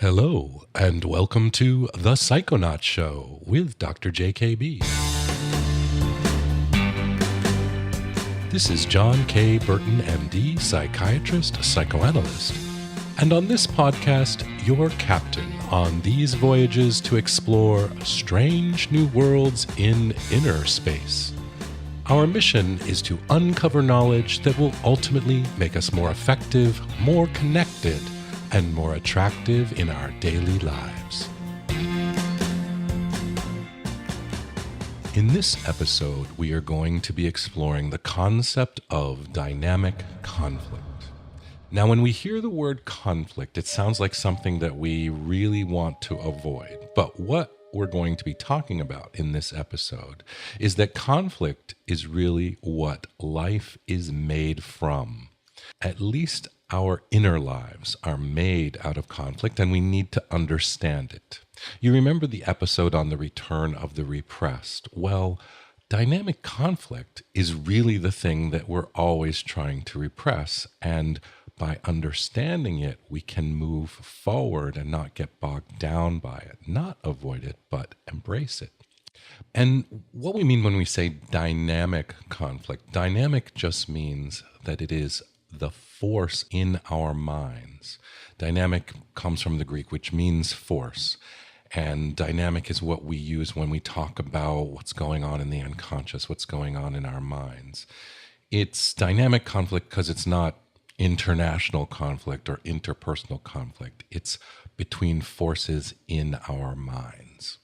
Hello, and welcome to The Psychonauts Show with Dr. JKB. This is John K. Burton, MD, psychiatrist, psychoanalyst. And on this podcast, your captain on these voyages to explore strange new worlds in inner space. Our mission is to uncover knowledge that will ultimately make us more effective, more connected, and more attractive in our daily lives. In this episode, we are going to be exploring the concept of dynamic conflict. Now, when we hear the word conflict, it sounds like something that we really want to avoid. But what we're going to be talking about in this episode is that conflict is really what life is made from. At least our inner lives are made out of conflict, and we need to understand it. You remember the episode on the return of the repressed? Well, dynamic conflict is really the thing that we're always trying to repress, and by understanding it, we can move forward and not get bogged down by it, not avoid it, but embrace it. And what we mean when we say dynamic conflict, dynamic just means that it is the force in our minds. Dynamic comes from the Greek, which means force. And dynamic is what we use when we talk about what's going on in the unconscious, what's going on in our minds. It's dynamic conflict because it's not international conflict or interpersonal conflict. It's between forces in our minds.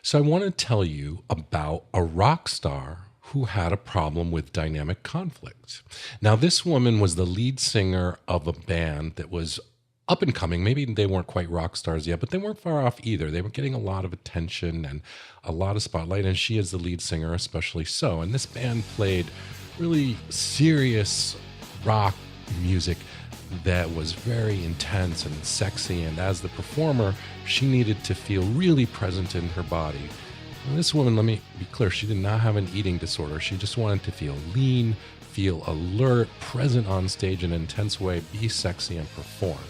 So I want to tell you about a rock star who had a problem with dynamic conflict. Now, this woman was the lead singer of a band that was up and coming. Maybe they weren't quite rock stars yet, but they weren't far off either. They were getting a lot of attention and a lot of spotlight, and she is the lead singer, especially so. And this band played really serious rock music that was very intense and sexy, and as the performer, she needed to feel really present in her body. And this woman, let me be clear, she did not have an eating disorder. She just wanted to feel lean, feel alert, present on stage in an intense way, be sexy, and perform.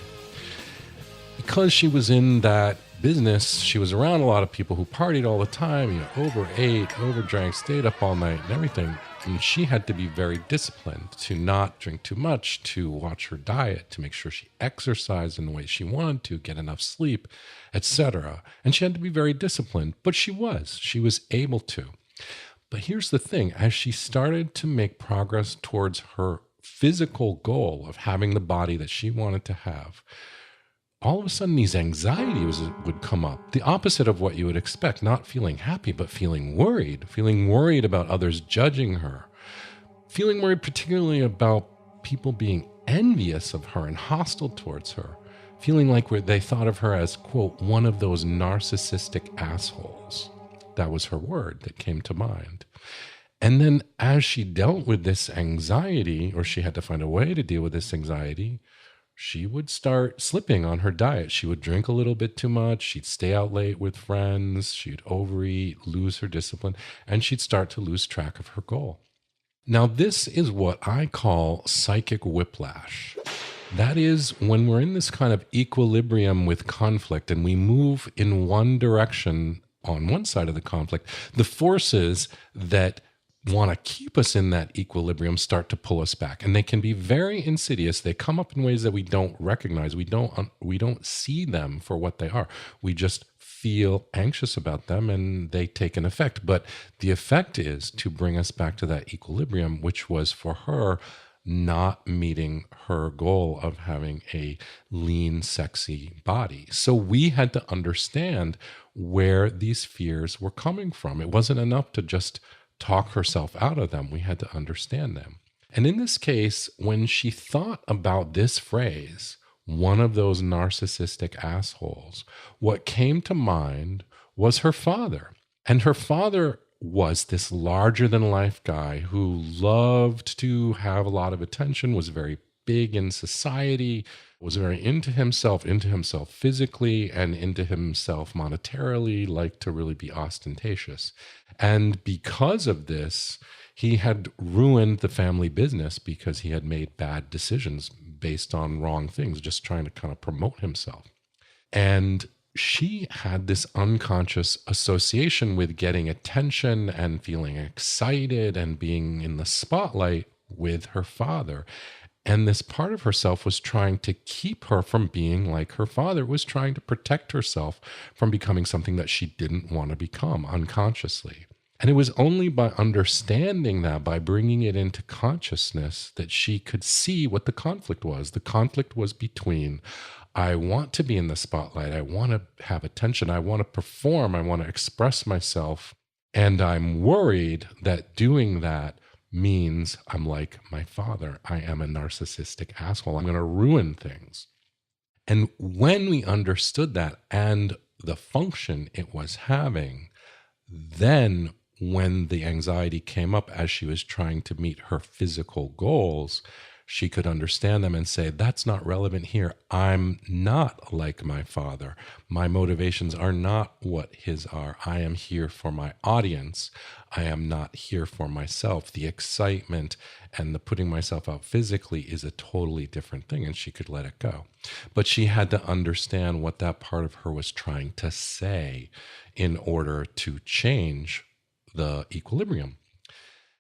Because she was in that business, she was around a lot of people who partied all the time, overate, overdrank, stayed up all night and everything. And she had to be very disciplined to not drink too much, to watch her diet, to make sure she exercised in the way she wanted to, get enough sleep, etc. And she had to be very disciplined, but she was able to. But here's the thing, as she started to make progress towards her physical goal of having the body that she wanted to have, all of a sudden these anxieties would come up, the opposite of what you would expect, not feeling happy, but feeling worried about others judging her, feeling worried particularly about people being envious of her and hostile towards her, feeling like they thought of her as, quote, one of those narcissistic assholes. That was her word that came to mind. And then as she dealt with this anxiety, or she had to find a way to deal with this anxiety, she would start slipping on her diet. She would drink a little bit too much. She'd stay out late with friends. She'd overeat, lose her discipline, and she'd start to lose track of her goal. Now, this is what I call psychic whiplash. That is when we're in this kind of equilibrium with conflict and we move in one direction on one side of the conflict, the forces that want to keep us in that equilibrium start to pull us back, and they can be very insidious. They come up in ways that we don't recognize. We don't see them for what they are. We just feel anxious about them and they take an effect. But the effect is to bring us back to that equilibrium, which was for her not meeting her goal of having a lean, sexy body. So we had to understand where these fears were coming from. It wasn't enough to just talk herself out of them. We had to understand them. And in this case, when she thought about this phrase, one of those narcissistic assholes, what came to mind was her father. And her father was this larger than life guy who loved to have a lot of attention, was very big in society, was very into himself physically and into himself monetarily, liked to really be ostentatious. And because of this, he had ruined the family business because he had made bad decisions based on wrong things, just trying to kind of promote himself. And she had this unconscious association with getting attention and feeling excited and being in the spotlight with her father. And this part of herself was trying to keep her from being like her father, was trying to protect herself from becoming something that she didn't want to become unconsciously. And it was only by understanding that, by bringing it into consciousness, that she could see what the conflict was. The conflict was between, I want to be in the spotlight, I want to have attention, I want to perform, I want to express myself. And I'm worried that doing that means I'm like my father. I am a narcissistic asshole. I'm going to ruin things. And when we understood that and the function it was having, then when the anxiety came up as she was trying to meet her physical goals, she could understand them and say, that's not relevant here. I'm not like my father. My motivations are not what his are. I am here for my audience. I am not here for myself. The excitement and the putting myself out physically is a totally different thing, and she could let it go. But she had to understand what that part of her was trying to say in order to change the equilibrium.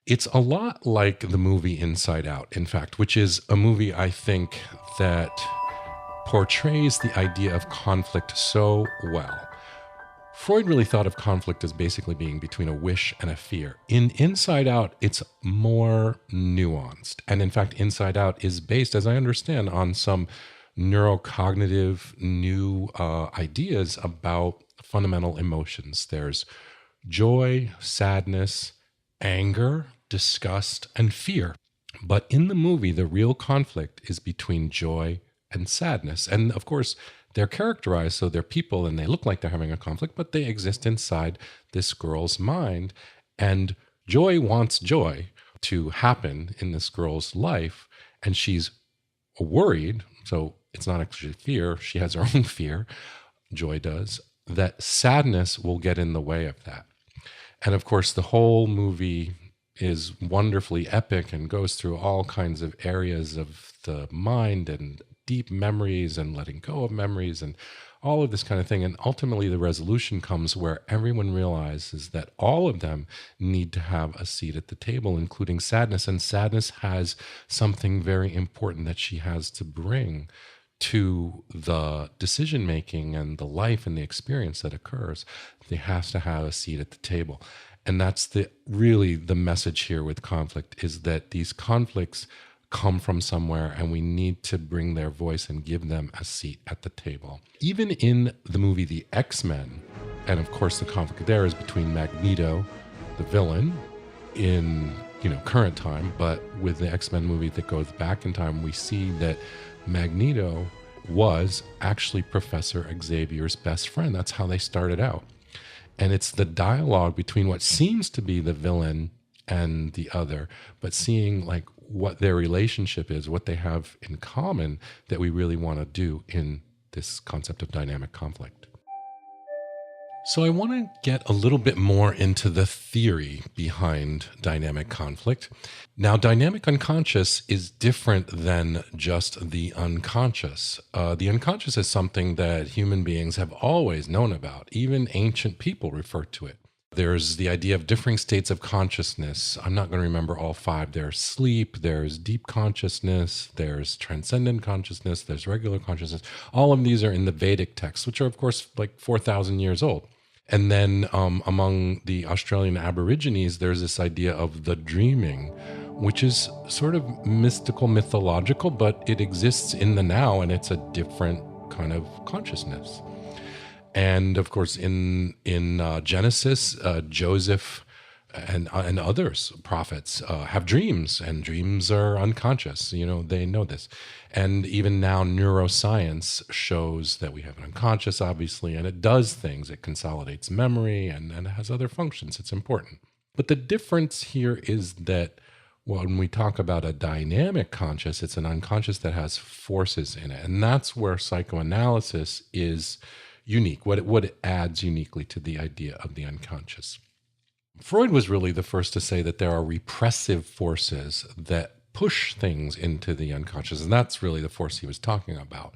It's a lot like the movie Inside Out, in fact, which is a movie I think that portrays the idea of conflict so well. Freud really thought of conflict as basically being between a wish and a fear. In Inside Out, it's more nuanced. And in fact, Inside Out is based, as I understand, on some neurocognitive new ideas about fundamental emotions. There's joy, sadness, anger, disgust, and fear. But in the movie, the real conflict is between joy and sadness. And of course, they're characterized, so they're people and they look like they're having a conflict, but they exist inside this girl's mind. And joy wants joy to happen in this girl's life. And she's worried, so it's not actually fear, she has her own fear, joy does, that sadness will get in the way of that. And of course, the whole movie is wonderfully epic and goes through all kinds of areas of the mind and deep memories and letting go of memories and all of this kind of thing. And ultimately, the resolution comes where everyone realizes that all of them need to have a seat at the table, including sadness. And sadness has something very important that she has to bring to the decision making and the life and the experience that occurs. They have to have a seat at the table. And that's really the message here with conflict, is that these conflicts come from somewhere and we need to bring their voice and give them a seat at the table. Even in the movie The X-Men, and of course the conflict there is between Magneto, the villain, in current time, but with the X-Men movie that goes back in time, we see that Magneto was actually Professor Xavier's best friend. That's how they started out. And it's the dialogue between what seems to be the villain and the other, but seeing like what their relationship is, what they have in common, that we really want to do in this concept of dynamic conflict. So I want to get a little bit more into the theory behind dynamic conflict. Now, dynamic unconscious is different than just the unconscious. The unconscious is something that human beings have always known about. Even ancient people refer to it. There's the idea of differing states of consciousness. I'm not going to remember all five. There's sleep, there's deep consciousness, there's transcendent consciousness, there's regular consciousness. All of these are in the Vedic texts, which are, of course, like 4,000 years old. And then among the Australian Aborigines, there's this idea of the dreaming, which is sort of mystical, mythological, but it exists in the now, and it's a different kind of consciousness. And of course, in Genesis, Joseph and others, prophets, have dreams, and dreams are unconscious. They know this. And even now, neuroscience shows that we have an unconscious, obviously, and it does things. It consolidates memory and it has other functions. It's important. But the difference here is that when we talk about a dynamic conscious, it's an unconscious that has forces in it. And that's where psychoanalysis is unique, what it adds uniquely to the idea of the unconscious. Freud was really the first to say that there are repressive forces that push things into the unconscious. And that's really the force he was talking about.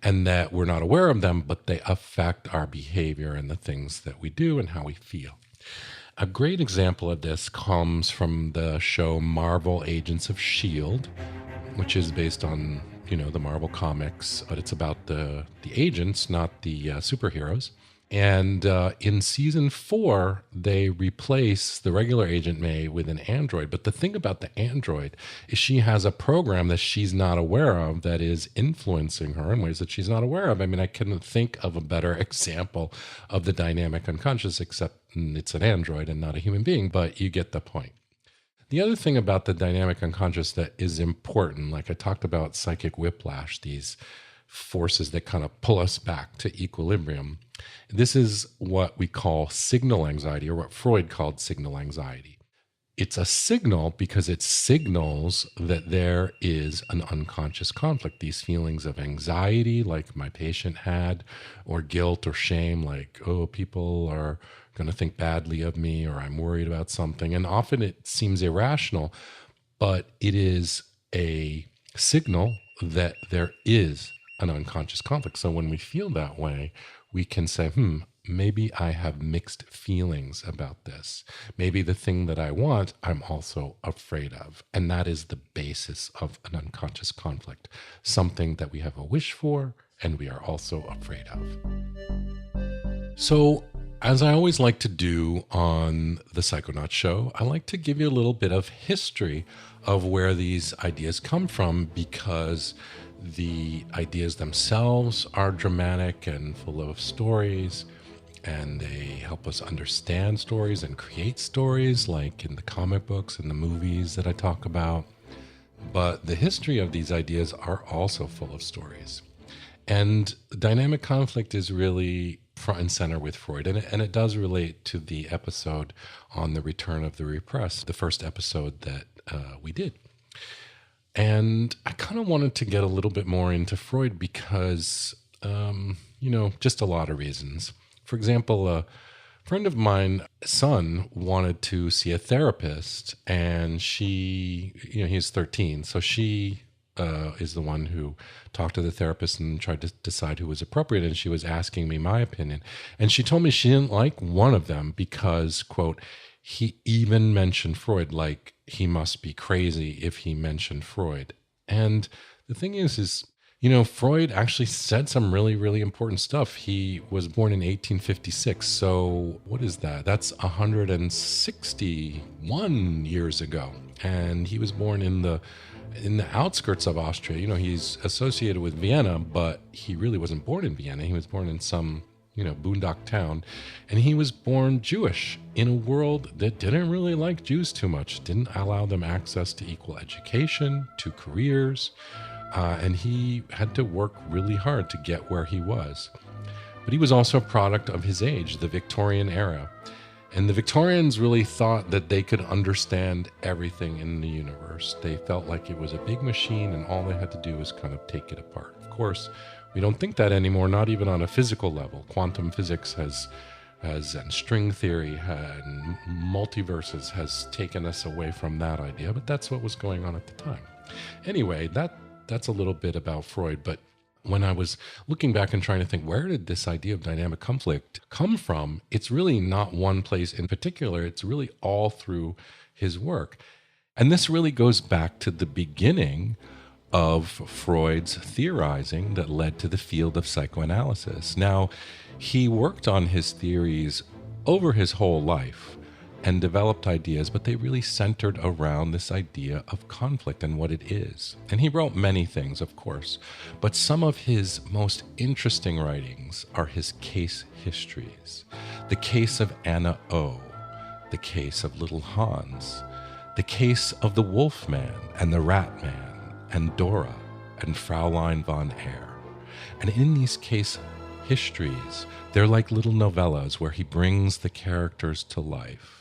And that we're not aware of them, but they affect our behavior and the things that we do and how we feel. A great example of this comes from the show Marvel Agents of S.H.I.E.L.D., which is based on, the Marvel comics, but it's about the agents, not the superheroes. And in season 4, they replace the regular Agent May with an android. But the thing about the android is she has a program that she's not aware of that is influencing her in ways that she's not aware of. I mean, I couldn't think of a better example of the dynamic unconscious, except it's an android and not a human being, but you get the point. The other thing about the dynamic unconscious that is important, like I talked about psychic whiplash, these forces that kind of pull us back to equilibrium. This is what we call signal anxiety, or what Freud called signal anxiety. It's a signal because it signals that there is an unconscious conflict. These feelings of anxiety, like my patient had, or guilt or shame, like, oh, people are going to think badly of me, or I'm worried about something. And often it seems irrational, but it is a signal that there is an unconscious conflict. So when we feel that way, we can say, maybe I have mixed feelings about this. Maybe the thing that I want, I'm also afraid of. And that is the basis of an unconscious conflict, something that we have a wish for and we are also afraid of. So, as I always like to do on the Psychonauts show, I like to give you a little bit of history of where these ideas come from, because the ideas themselves are dramatic and full of stories, and they help us understand stories and create stories, like in the comic books and the movies that I talk about. But the history of these ideas are also full of stories. And dynamic conflict is really front and center with Freud, and it does relate to the episode on the return of the repressed, the first episode that we did. And I kind of wanted to get a little bit more into Freud because, just a lot of reasons. For example, a friend of mine's son wanted to see a therapist, and she, he's 13, so she is the one who talked to the therapist and tried to decide who was appropriate, and she was asking me my opinion. And she told me she didn't like one of them because, quote, he even mentioned Freud, like he must be crazy if he mentioned Freud. And the thing is, Freud actually said some really, really important stuff. He was born in 1856. So what is that? That's 161 years ago. And he was born in the outskirts of Austria. He's associated with Vienna, but he really wasn't born in Vienna. He was born in some, boondock town. And he was born Jewish in a world that didn't really like Jews too much, didn't allow them access to equal education, to careers. And he had to work really hard to get where he was. But he was also a product of his age, the Victorian era. And the Victorians really thought that they could understand everything in the universe. They felt like it was a big machine and all they had to do was kind of take it apart. Of course, we don't think that anymore, not even on a physical level. Quantum physics and string theory and multiverses has taken us away from that idea, but that's what was going on at the time. Anyway, that's a little bit about Freud, but when I was looking back and trying to think, where did this idea of dynamic conflict come from? It's really not one place in particular. It's really all through his work. And this really goes back to the beginning of Freud's theorizing that led to the field of psychoanalysis. Now, he worked on his theories over his whole life and developed ideas, but they really centered around this idea of conflict and what it is. And he wrote many things, of course, but some of his most interesting writings are his case histories. The case of Anna O, the case of Little Hans, the case of the Wolf Man and the Rat Man, and Dora and Fraulein von Eyre. And in these case histories, they're like little novellas where he brings the characters to life.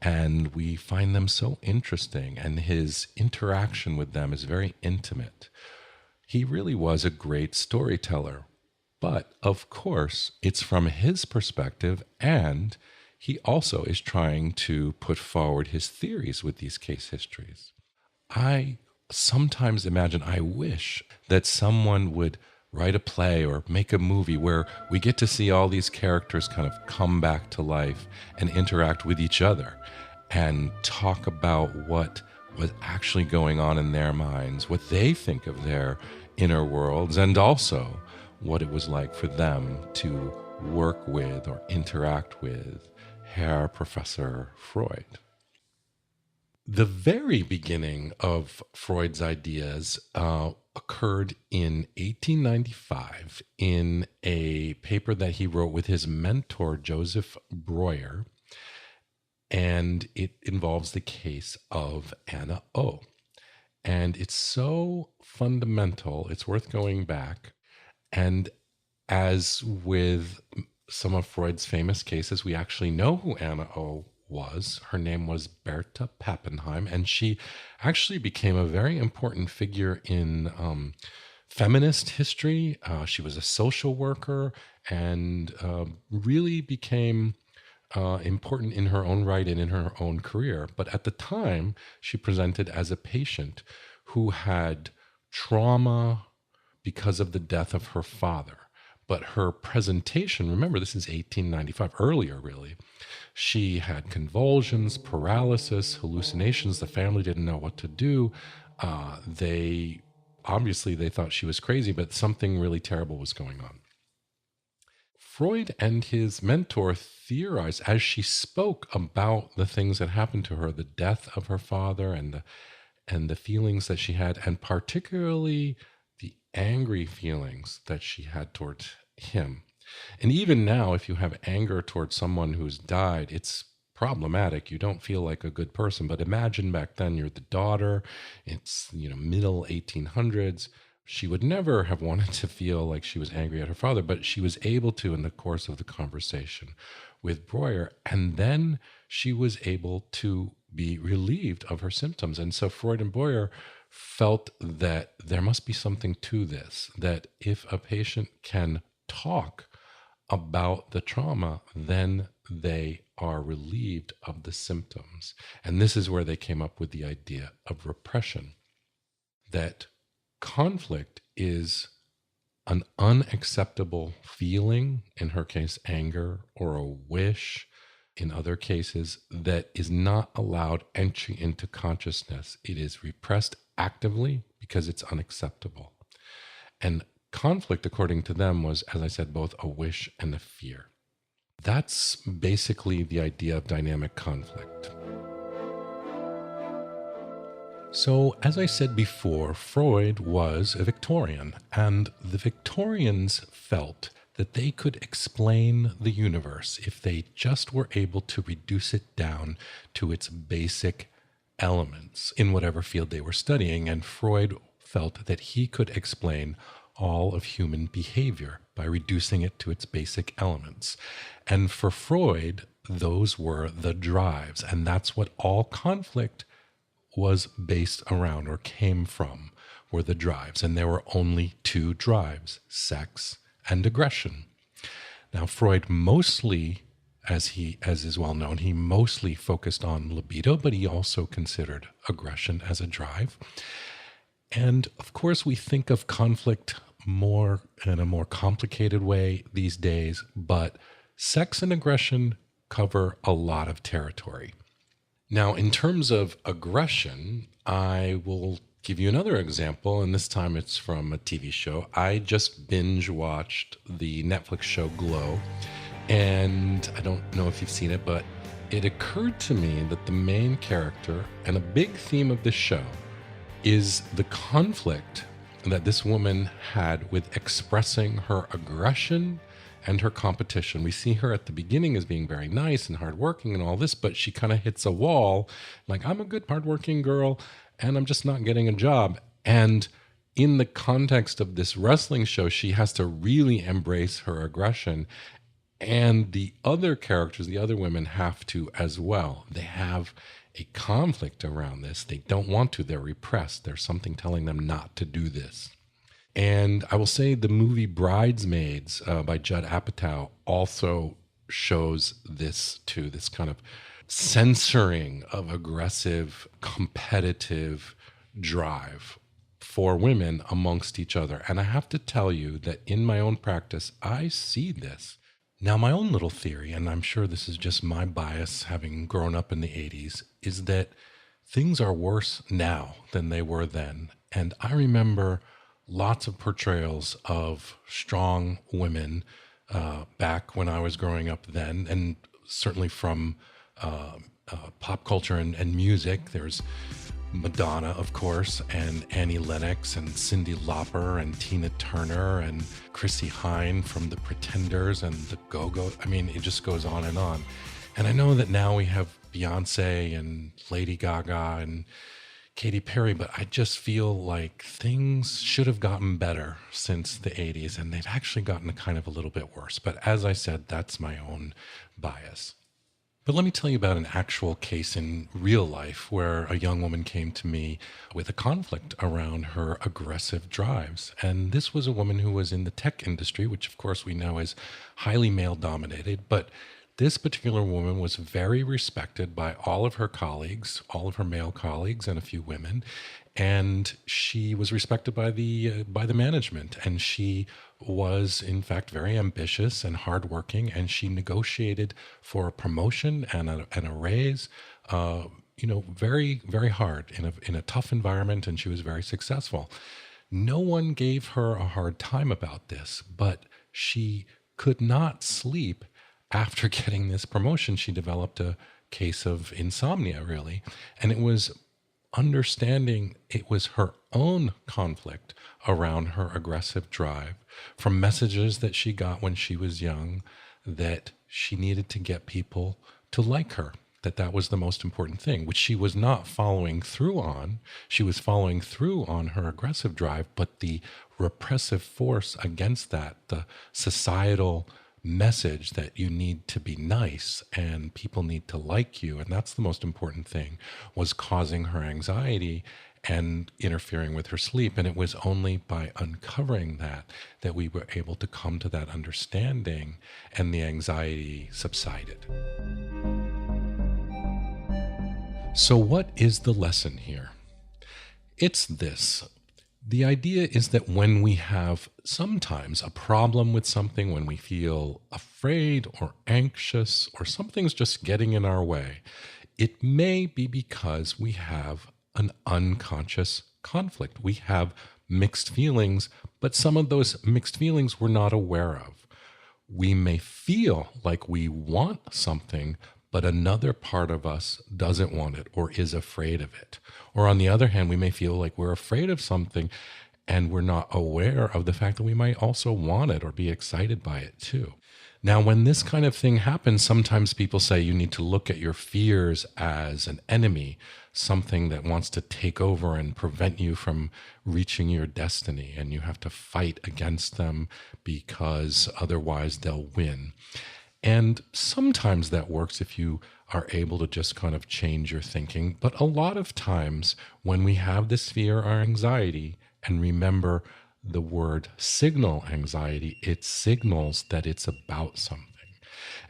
And we find them so interesting, and his interaction with them is very intimate. He really was a great storyteller. But, of course, it's from his perspective, and he also is trying to put forward his theories with these case histories. I sometimes imagine, I wish that someone would write a play or make a movie where we get to see all these characters kind of come back to life and interact with each other and talk about what was actually going on in their minds, what they think of their inner worlds, and also what it was like for them to work with or interact with Herr Professor Freud. The very beginning of Freud's ideas occurred in 1895 in a paper that he wrote with his mentor, Joseph Breuer, and it involves the case of Anna O. And it's so fundamental, it's worth going back. And as with some of Freud's famous cases, we actually know who Anna O was. Her name was Bertha Pappenheim, and she actually became a very important figure in feminist history. She was a social worker and really became important in her own right and in her own career. But at the time, she presented as a patient who had trauma because of the death of her father. But her presentation, remember, this is 1895, earlier really, she had convulsions, paralysis, hallucinations. The family didn't know what to do. They thought she was crazy, but something really terrible was going on. Freud and his mentor theorized as she spoke about the things that happened to her, the death of her father and the feelings that she had, and particularly the angry feelings that she had towards him. And even now, if you have anger towards someone who's died, it's problematic. You don't feel like a good person. But imagine back then you're the daughter. It's, middle 1800s. She would never have wanted to feel like she was angry at her father, but she was able to in the course of the conversation with Breuer. And then she was able to be relieved of her symptoms. And so Freud and Breuer felt that there must be something to this, that if a patient can talk about the trauma, then they are relieved of the symptoms. And this is where they came up with the idea of repression, that conflict is an unacceptable feeling, in her case, anger, or a wish, in other cases, that is not allowed entry into consciousness. It is repressed actively because it's unacceptable. And conflict, according to them, was, as I said, both a wish and a fear. That's basically the idea of dynamic conflict. So, as I said before, Freud was a Victorian, and the Victorians felt that they could explain the universe if they just were able to reduce it down to its basic elements in whatever field they were studying. And Freud felt that he could explain all of human behavior by reducing it to its basic elements. And for Freud, those were the drives, and that's what all conflict was based around or came from, were the drives. And there were only two drives, sex and aggression. Now, Freud mostly, as is well known, he mostly focused on libido, but he also considered aggression as a drive. And of course, we think of conflict more in a more complicated way these days, but sex and aggression cover a lot of territory. Now, in terms of aggression, I will give you another example, and this time it's from a TV show. I just binge watched the Netflix show Glow, and I don't know if you've seen it, but it occurred to me that the main character and a big theme of this show is the conflict that this woman had with expressing her aggression and her competition. We see her at the beginning as being very nice and hardworking and all this, but she kind of hits a wall, like, I'm a good hardworking girl and I'm just not getting a job. And in the context of this wrestling show, she has to really embrace her aggression. And the other characters, the other women, have to as well. They have a conflict around this. They don't want to. They're repressed. There's something telling them not to do this. And I will say the movie Bridesmaids by Judd Apatow also shows this too, this kind of censoring of aggressive, competitive drive for women amongst each other. And I have to tell you that in my own practice, I see this. Now, my own little theory, and I'm sure this is just my bias having grown up in the 80s, is that things are worse now than they were then. And I remember lots of portrayals of strong women back when I was growing up then, and certainly from pop culture and music. There's Madonna, of course, and Annie Lennox and Cyndi Lauper and Tina Turner and Chrissy Hine from The Pretenders and the Go-Go. I mean, it just goes on and on. And I know that now we have Beyonce and Lady Gaga and Katy Perry, but I just feel like things should have gotten better since the 80s, and they've actually gotten kind of a little bit worse. But as I said, that's my own bias. But let me tell you about an actual case in real life where a young woman came to me with a conflict around her aggressive drives. And this was a woman who was in the tech industry, which of course we know is highly male dominated. But this particular woman was very respected by all of her colleagues, all of her male colleagues and a few women. And she was respected by the management. And she was, in fact, very ambitious and hardworking. And she negotiated for a promotion and a raise, very, very hard in a tough environment. And she was very successful. No one gave her a hard time about this, but she could not sleep after getting this promotion. She developed a case of insomnia, really. And it was understanding it was her own conflict around her aggressive drive from messages that she got when she was young, that she needed to get people to like her, that was the most important thing, which she was not following through on. She was following through on her aggressive drive, but the repressive force against that, the societal message that you need to be nice and people need to like you, and that's the most important thing, was causing her anxiety and interfering with her sleep. And it was only by uncovering that we were able to come to that understanding, and the anxiety subsided. So what is the lesson here? It's this. The idea is that when we have sometimes a problem with something, when we feel afraid or anxious or something's just getting in our way, it may be because we have an unconscious conflict. We have mixed feelings, but some of those mixed feelings we're not aware of. We may feel like we want something, but another part of us doesn't want it or is afraid of it. Or on the other hand, we may feel like we're afraid of something and we're not aware of the fact that we might also want it or be excited by it too. Now, when this kind of thing happens, sometimes people say you need to look at your fears as an enemy, something that wants to take over and prevent you from reaching your destiny, and you have to fight against them because otherwise they'll win. And sometimes that works if you are able to just kind of change your thinking. But a lot of times when we have this fear or anxiety, and remember the word signal anxiety, it signals that it's about something.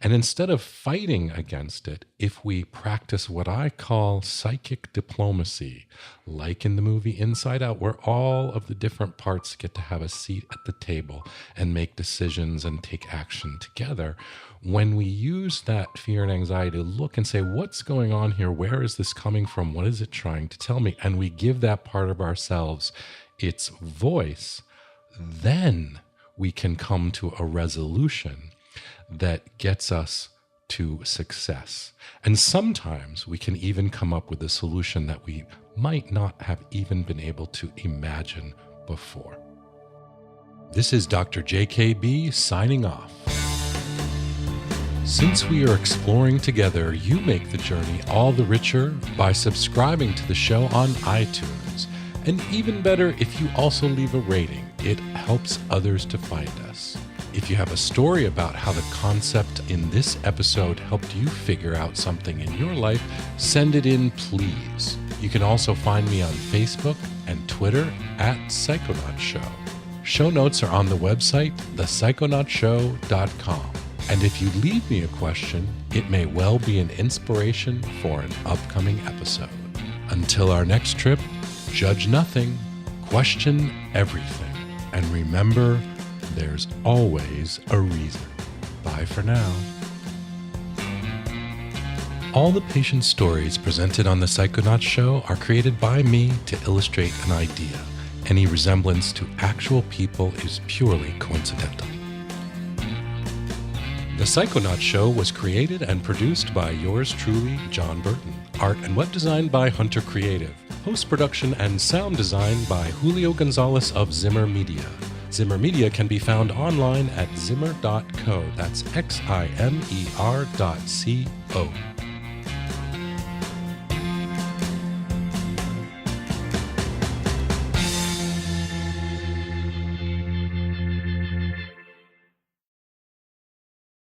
And instead of fighting against it, if we practice what I call psychic diplomacy, like in the movie Inside Out, where all of the different parts get to have a seat at the table and make decisions and take action together, when we use that fear and anxiety to look and say, what's going on here? Where is this coming from? What is it trying to tell me? And we give that part of ourselves its voice, then we can come to a resolution that gets us to success. And sometimes we can even come up with a solution that we might not have even been able to imagine before. This is Dr. JKB signing off. Since we are exploring together, you make the journey all the richer by subscribing to the show on iTunes. And even better, if you also leave a rating, it helps others to find us. If you have a story about how the concept in this episode helped you figure out something in your life, send it in, please. You can also find me on Facebook and Twitter at Psychonauts Show. Show notes are on the website, thepsychonautshow.com. And if you leave me a question, it may well be an inspiration for an upcoming episode. Until our next trip, Judge nothing, question everything, and remember, there's always a reason. Bye for now. All the patient stories presented on the Psychonauts show are created by me to illustrate an idea. Any resemblance to actual people is purely coincidental. The Psychonauts show was created and produced by yours truly, John Burton. Art and web design by Hunter Creative. Post-production and sound design by Julio Gonzalez of Zimmer Media. Zimmer Media can be found online at zimmer.co. That's Ximer.co.